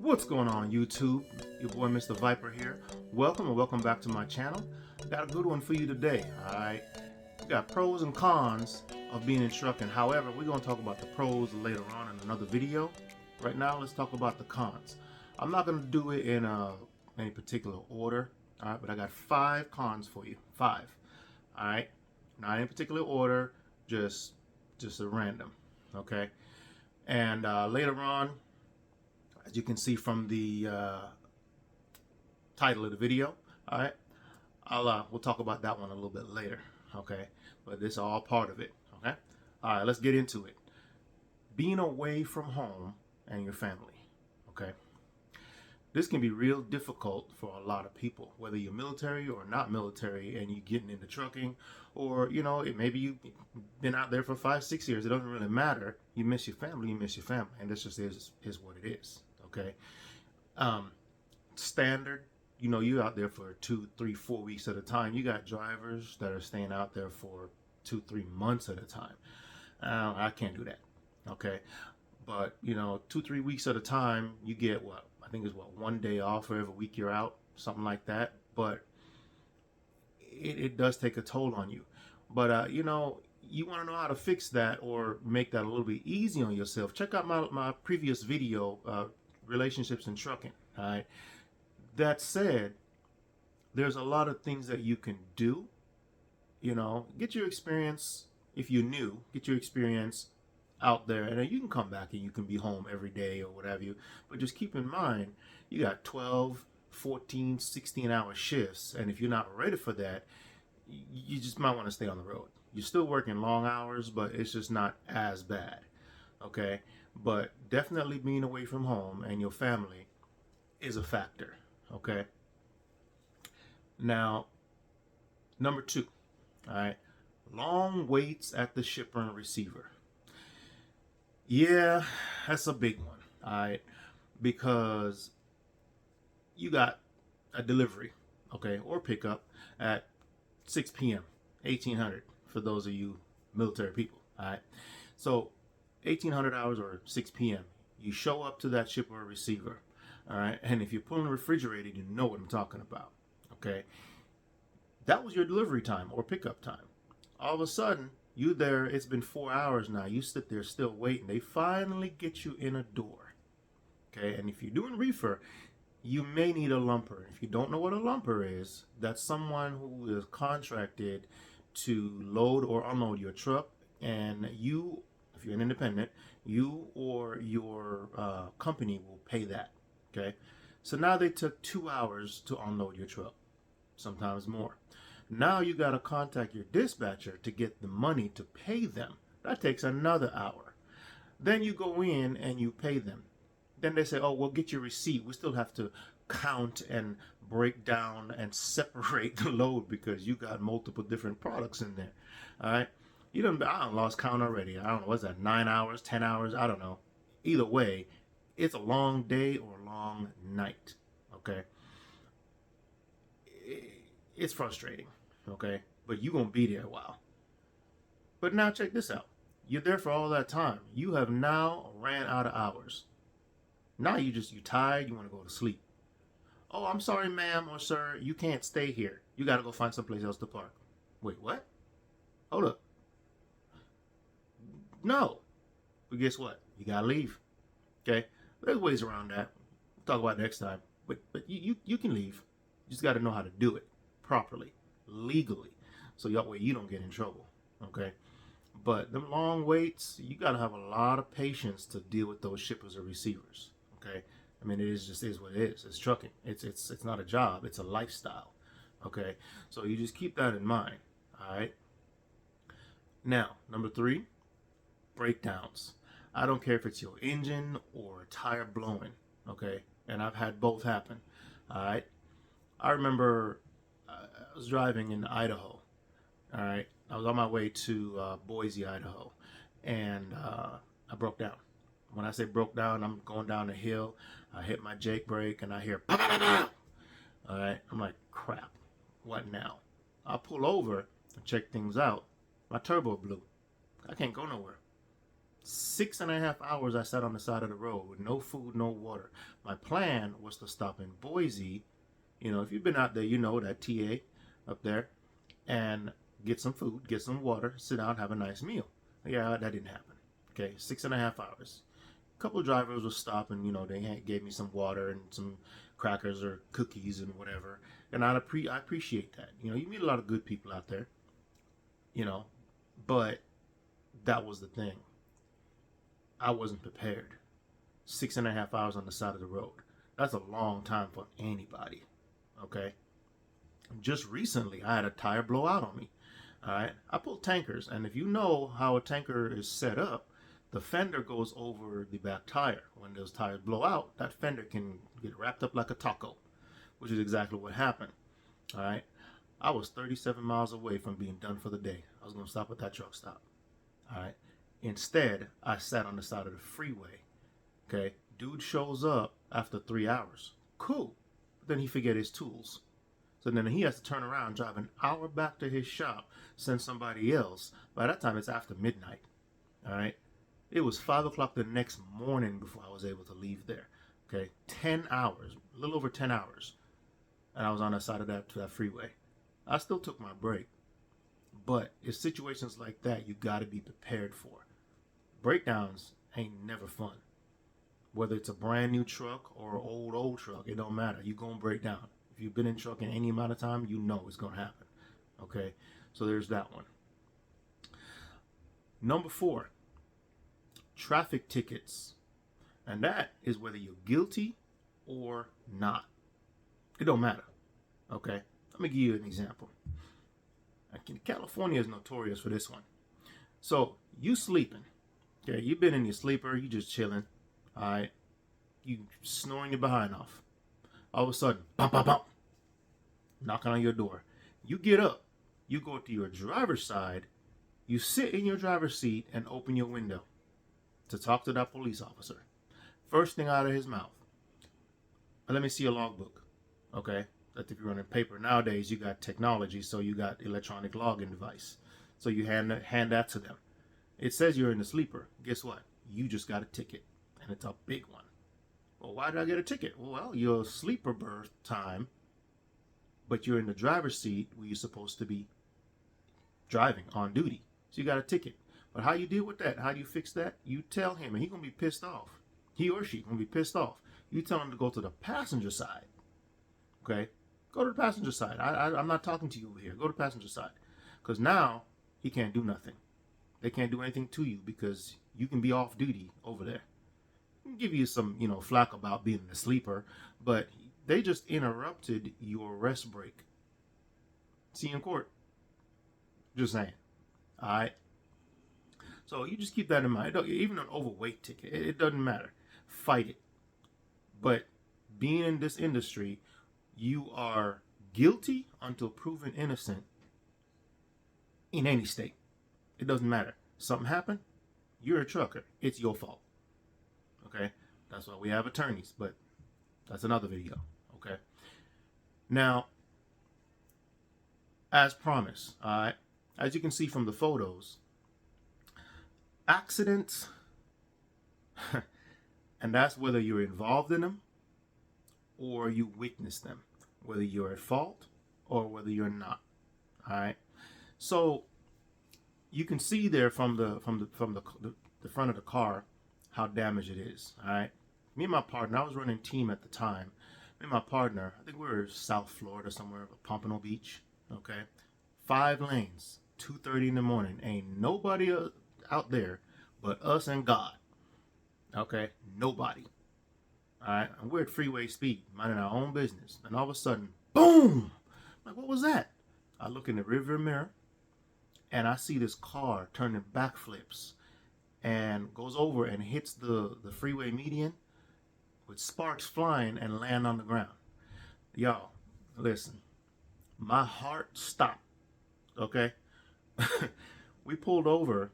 What's going on, YouTube? Your boy Mr. Viper here. Welcome and welcome back to my channel. Got a good one for you today. Alright, we got pros and cons of being in trucking. However, we're going to talk about the pros later on in another video. Right now, let's talk about the cons. I'm not going to do it in any particular order. Alright, but I got 5 cons for you. 5. Alright, not in particular order, just a random. Okay, and later on, as you can see from the title of the video, all right, we'll talk about that one a little bit later, okay? But this is all part of it, okay? All right, let's get into it. Being away from home and your family, okay? This can be real difficult for a lot of people, whether you're military or not military and you're getting into trucking, or, you know, maybe you've been out there for 5-6 years. It doesn't really matter. You miss your family, and this just is what it is. Okay, standard, you know, you're out there for 2, 3, 4 weeks at a time. You got drivers that are staying out there for 2, 3 months at a time. I can't do that. Okay, but you know, 2, 3 weeks at a time, you get what I think is 1 day off for every week you're out, something like that. But it does take a toll on you. But you know, you want to know how to fix that or make that a little bit easy on yourself. Check out my previous video, relationships in trucking. All right, that said, there's a lot of things that you can do. You know, get your experience. If you're new, get your experience out there, and then you can come back and you can be home every day or whatever you, but just keep in mind you got 12, 14, 16-hour shifts, and if you're not ready for that, you just might want to stay on the road. You're still working long hours, but it's just not as bad. Okay, but definitely being away from home and your family is a factor. Okay, now number 2, all right, long waits at the shipper and receiver. Yeah, that's a big one. All right, because you got a delivery, okay, or pickup at 6 p.m. 1800 for those of you military people. All right, so 1800 hours or 6 p.m. you show up to that shipper or receiver. All right, and if you're pulling the refrigerator, you know what I'm talking about. Okay, that was your delivery time or pickup time. All of a sudden, you there, it's been 4 hours now. You sit there still waiting. They finally get you in a door. Okay, and if you're doing reefer, you may need a lumper. If you don't know what a lumper is, that's someone who is contracted to load or unload your truck, and you, if you're an independent, you or your company will pay that. Okay, so now they took 2 hours to unload your truck, sometimes more. Now you got to contact your dispatcher to get the money to pay them. That takes another hour. Then you go in and you pay them. Then they say, oh, we'll get your receipt. We still have to count and break down and separate the load because you got multiple different products in there. All right. I don't lost count already. I don't know. What's that? 9 hours, 10 hours? I don't know. Either way, it's a long day or a long night. Okay. It's frustrating. Okay. But you're going to be there a while. But now check this out. You're there for all that time. You have now ran out of hours. Now you're tired, you want to go to sleep. Oh, I'm sorry, ma'am or sir, you can't stay here. You got to go find someplace else to park. Wait, what? Hold up. No. But guess what? You got to leave. Okay? There's ways around that. We'll talk about it next time. But you can leave. You just got to know how to do it properly, legally, so that way you don't get in trouble. Okay? But them long waits, you got to have a lot of patience to deal with those shippers or receivers. Okay, I mean, it is what it is. It's trucking. It's not a job. It's a lifestyle. Okay, so you just keep that in mind. All right. Now, number 3, breakdowns. I don't care if it's your engine or a tire blowing. Okay, and I've had both happen. All right. I remember I was driving in Idaho. All right, I was on my way to Boise, Idaho, and I broke down. When I say broke down, I'm going down the hill. I hit my Jake brake and I hear pow, pow, pow, pow. All right, I'm like, crap, what now? I pull over and check things out. My turbo blew. I can't go nowhere. 6.5 hours I sat on the side of the road with no food, no water. My plan was to stop in Boise. You know, if you've been out there, you know that TA up there, and get some food, get some water, sit down, have a nice meal. Yeah, that didn't happen. Okay, 6.5 hours. A couple of drivers will stop and, you know, they gave me some water and some crackers or cookies and whatever. And I appreciate that. You know, you meet a lot of good people out there, you know, but that was the thing. I wasn't prepared. 6.5 hours on the side of the road. That's a long time for anybody. Okay. Just recently, I had a tire blow out on me. All right. I pull tankers, and if you know how a tanker is set up, the fender goes over the back tire. When those tires blow out, that fender can get wrapped up like a taco, which is exactly what happened. All right. I was 37 miles away from being done for the day. I was going to stop at that truck stop. All right. Instead, I sat on the side of the freeway. Okay. Dude shows up after 3 hours. Cool. But then he forget his tools. So then he has to turn around, drive an hour back to his shop, send somebody else. By that time, it's after midnight. All right. It was 5 o'clock the next morning before I was able to leave there. Okay. 10 hours, a little over 10 hours. And I was on the side of that freeway. I still took my break. But it's situations like that you got to be prepared for. Breakdowns ain't never fun. Whether it's a brand new truck or an old truck, it don't matter. You're going to break down. If you've been in trucking any amount of time, you know it's going to happen. Okay? So there's that one. Number 4, traffic tickets. And that is whether you're guilty or not. It don't matter. Okay? Let me give you an example. California is notorious for this one. So you sleeping. Okay, you've been in your sleeper, you just chilling. All right, you snoring your behind off. All of a sudden, bump, bump, bump, knocking on your door. You get up, you go to your driver's side, you sit in your driver's seat and open your window to talk to that police officer. First thing out of his mouth, let me see your logbook. Okay, that if you're running paper nowadays, you got technology, so you got electronic logging device. So you hand that to them. It says you're in the sleeper. Guess what? You just got a ticket, and it's a big one. Well, why did I get a ticket? Well, you're sleeper berth time, but you're in the driver's seat where you're supposed to be driving on duty. So you got a ticket. But how you deal with that? How do you fix that? You tell him, and he's going to be pissed off. He or she going to be pissed off. You tell him to go to the passenger side. Okay? Go to the passenger side. I'm not talking to you over here. Go to the passenger side. Because now he can't do nothing. They can't do anything to you because you can be off duty over there. I can give you some, flack about being a sleeper, but they just interrupted your rest break. See you in court. Just saying. All right. So you just keep that in mind. Even an overweight ticket, it doesn't matter. Fight it. But being in this industry, you are guilty until proven innocent in any state. It doesn't matter. Something happened, you're a trucker. It's your fault. Okay? That's why we have attorneys, but that's another video. Okay? Now, as promised, all right, as you can see from the photos, accidents, and that's whether you're involved in them or you witness them, whether you're at fault or whether you're not. All right? So, you can see there from the front of the car how damaged it is. All right. Me and my partner, I was running team at the time. Me and my partner, I think we were South Florida somewhere, Pompano Beach. Okay, 5 lanes, 2:30 in the morning. Ain't nobody out there but us and God. Okay, nobody. All right, and we're at freeway speed, minding our own business, and all of a sudden, boom! I'm like, what was that? I look in the rearview mirror. And I see this car turning backflips and goes over and hits the freeway median with sparks flying and land on the ground. Y'all, listen, my heart stopped, okay? We pulled over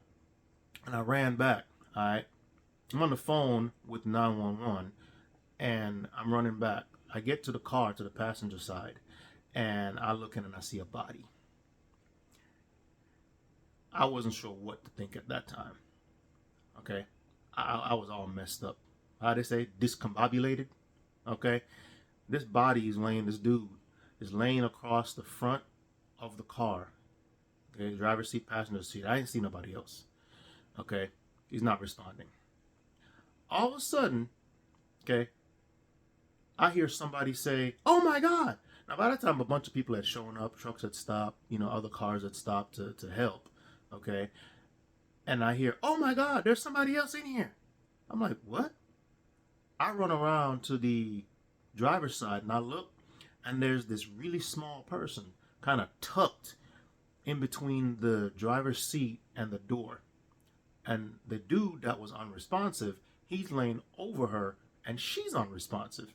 and I ran back, all right? I'm on the phone with 911 and I'm running back. I get to the car, to the passenger side, and I look in and I see a body. I wasn't sure what to think at that time. Okay, I was all messed up. How they say, discombobulated. Okay, this body is laying. This dude is laying across the front of the car. Okay, driver's seat, passenger seat. I didn't see nobody else. Okay, he's not responding. All of a sudden, okay, I hear somebody say, "Oh my God!" Now, by that time, a bunch of people had shown up, trucks had stopped, other cars had stopped to help. Okay, and I hear, "Oh my God, there's somebody else in here." I'm like, "What?" I run around to the driver's side and I look, and there's this really small person kind of tucked in between the driver's seat and the door. And the dude that was unresponsive, he's laying over her and she's unresponsive.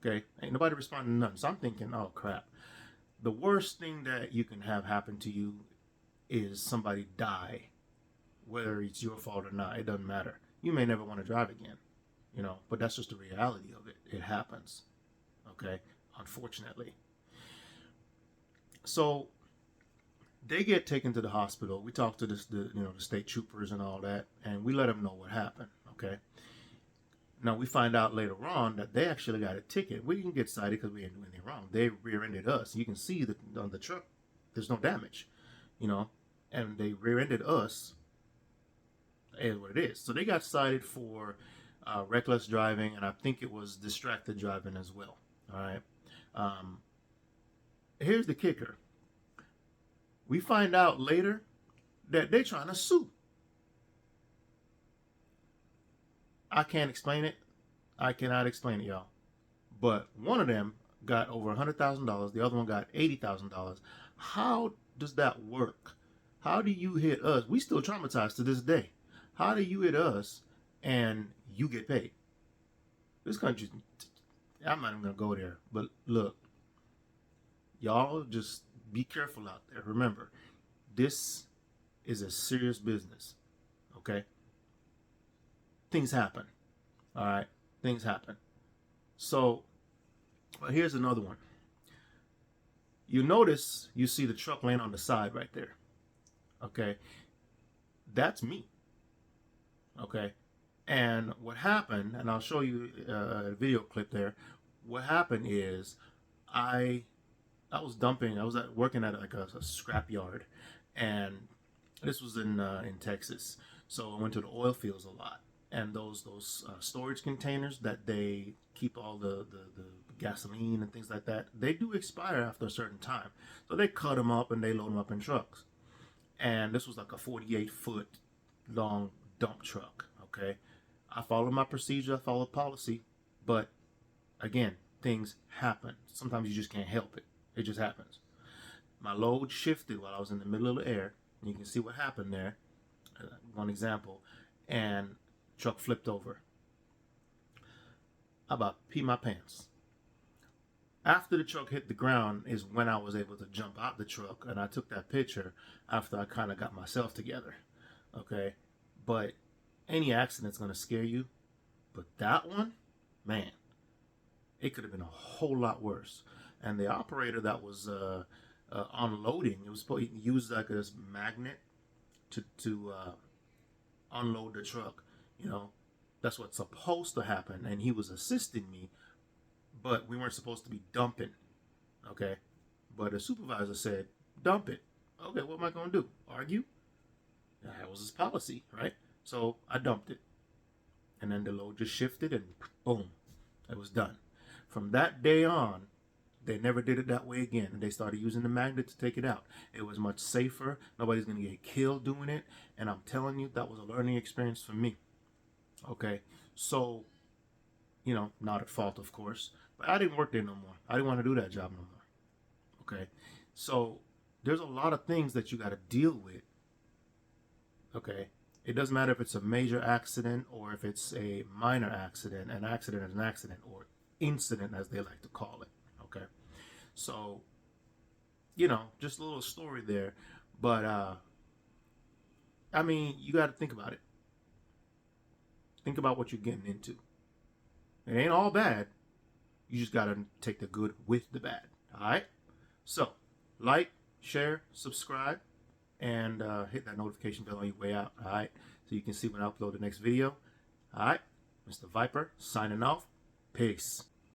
Okay, ain't nobody responding to nothing. So I'm thinking, oh crap. The worst thing that you can have happen to you is somebody die, whether it's your fault or not. It doesn't matter. You may never want to drive again, but that's just the reality of it. It happens. Okay, unfortunately. So they get taken to the hospital. We talk to the state troopers and all that, and we let them know what happened. Okay. Now we find out later on that they actually got a ticket. We didn't get cited because we didn't do anything wrong. They rear-ended us. You can see that on the truck, there's no damage, and they rear-ended us. Is what it is. So they got cited for reckless driving, and I think it was distracted driving as well. All right. Um, Here's the kicker. We find out later that they're trying to sue. I can't explain it. I cannot explain it, y'all. But one of them got over $100,000. The other one got $80,000. How does that work? How do you hit us? We still traumatized to this day. How do you hit us and you get paid? This country, I'm not even going to go there. But look, y'all just be careful out there. Remember, this is a serious business. Okay? Things happen. All right? Things happen. So, well, here's another one. You notice you see the truck laying on the side right there. Okay? That's me. Okay? And what happened, and I'll show you a video clip there. What happened is I was working at like a scrap yard, and this was in Texas. So I went to the oil fields a lot, and those storage containers that they keep all the gasoline and things like that, they do expire after a certain time. So they cut them up and they load them up in trucks. And this was like a 48-foot long dump truck. Okay, I followed my procedure, I followed policy, but again, things happen. Sometimes you just can't help it. It just happens. My load shifted while I was in the middle of the air. You can see what happened there. One example. And truck flipped over. I about pee my pants. After the truck hit the ground is when I was able to jump out the truck, and I took that picture after I kind of got myself together. Okay? But any accident's going to scare you. But that one, man, it could have been a whole lot worse. And the operator that was unloading, it was supposed to use like this magnet to unload the truck. That's what's supposed to happen. And he was assisting me, but we weren't supposed to be dumping. Okay? But the supervisor said, dump it. Okay, what am I going to do? Argue? That was his policy, right? So I dumped it. And then the load just shifted and boom, it was done. From that day on, they never did it that way again. And they started using the magnet to take it out. It was much safer. Nobody's going to get killed doing it. And I'm telling you, that was a learning experience for me. Okay? So, not at fault, of course. But I didn't work there no more. I didn't want to do that job no more. Okay? So, there's a lot of things that you got to deal with. Okay? It doesn't matter if it's a major accident or if it's a minor accident. An accident is an accident, or incident as they like to call it. Okay? So, just a little story there. But, you got to think about it. Think about what you're getting into. It ain't all bad. You just got to take the good with the bad. All right? So, like, share, subscribe, and hit that notification bell on your way out. All right? so you can see when I upload the next video. All right, Mr. Viper signing off. Peace.